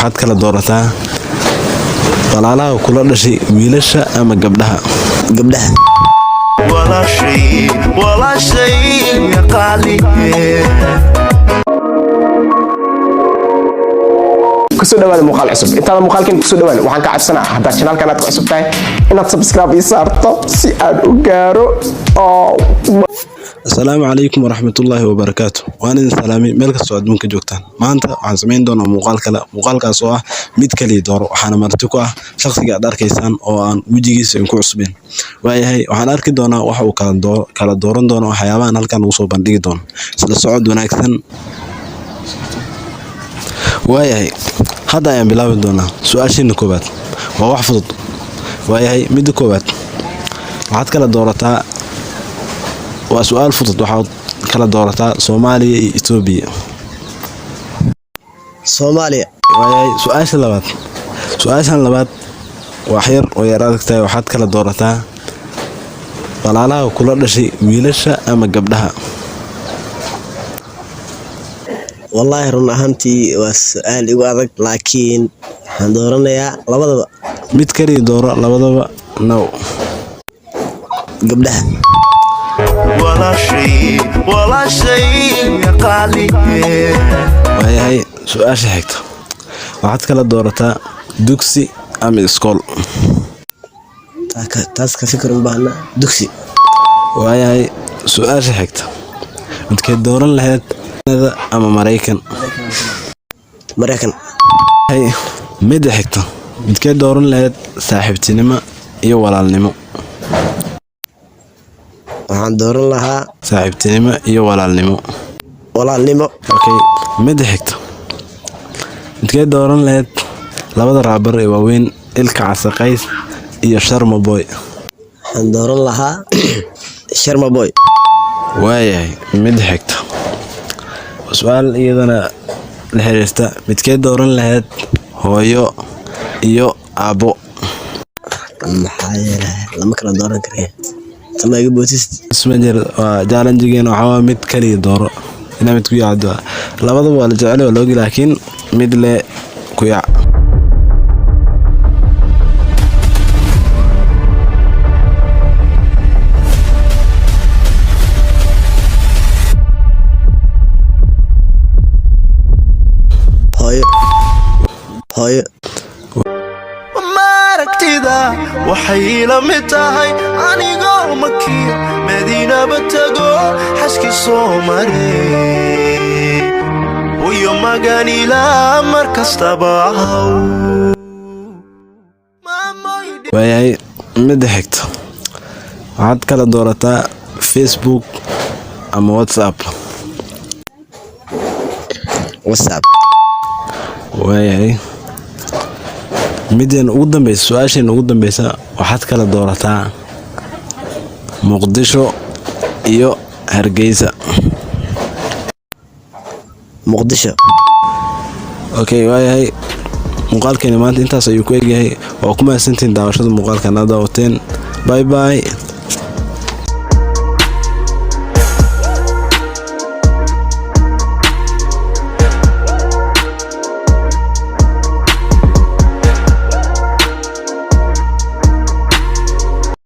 waxaad kala doorataa walaalaha kula dhashay wiilasha ama gabdhaha. gabdhaha walaashay qaali kusoo dhawaada muuqaal cusub intaada muuqaalkan kusoo dhawaada waxaan ka cabsanaa hadda channelkan aad ku cusub tahay inaad subscribe ii saarto si aad u gaaro Assalaamu calaykum waraxmatullaahi wabarakaatuh. waan idin salaamay meel kastoo adduunka joogtaan. maanta waxaan samayn doonaa muuqaal kale, muuqaalkaas oo ah mid kaliya dooro. waxaana marti ku ah shakhsiga aad arkaysaan oo aan wejigiisa ku cusbeen. waayahay waxaan arki doonaa waxa uu kala dooran doono waxyaabahan halkan ugu soo bandhigi doono. isla socod wanaagsan. waayahay hadda ayaan bilaabi doonaa su'aashiina koowaad. waa wax fudud. waayahay midda koowaad waxaad kala doorataa waa su'aal fudud. waxaad kala doorataa Soomaaliya iyo Itoobiya. Soomaaliya waayahay su'aashan labaad wax yar oo yar adagtahay. waxaad kala doorataa walaalaha kula dhashay wiilasha ama gabdhaha. wallahi run ahaantii waa su'aal igu adag laakiin waxaan dooranayaa labadaba. mid kaliya dooro labadaba. no gabdhaha walaashay qaali waayahay su'aasha xigta waxaad kala doorataa dugsi ama iskool. taas ka fikir u baahna dugsi. waayahay su'aasha xigta midkeed dooran lahayd Kanada ama Mareykan. midda xigta midkeed dooran lahayd saaxiibtinimo iyo walaalnimo. waxaan dooran lahaa saaxiibtinimo iyo walaalnimo. okay. midda xigta midkeed dooran lahayd labada raabar ee waaweyn Ilka Case Qays iyo Sharma Boy. waxaan dooran lahaa Sharma Boy. waayahay midda xigta su'aal iyadana la xiriirta midkeed dooran lahayd hooyo iyo aabbo. maxaa yeelay lama kala dooran karayo samaaga bootist ismajer waa challenge-geena waxaa mid kaliya dooro ina mid ku yaacdo. labadaba waa la jecel oo loogi laakiin mid le ku yaac. hooyo maaragtida waxay la mid tahay anigoo makiyo madiinaba tago xaskii soo maray iyo maganila mar kastaba ahaw. waayahay midda xigta waxaad kala doorataa Facebook ama WhatsApp. waayahay mideen ugu dambeysa su'aasheena ugu dambeysa waxaad kala doorataa Muqdisho iyo Hargeysa. Muqdisho. okay waayahay muuqaalkeena maanta intaas ayuu ku egyahay. waa ku mahadsantihiin daawashada muuqaalkan aad daawateen. bye bye.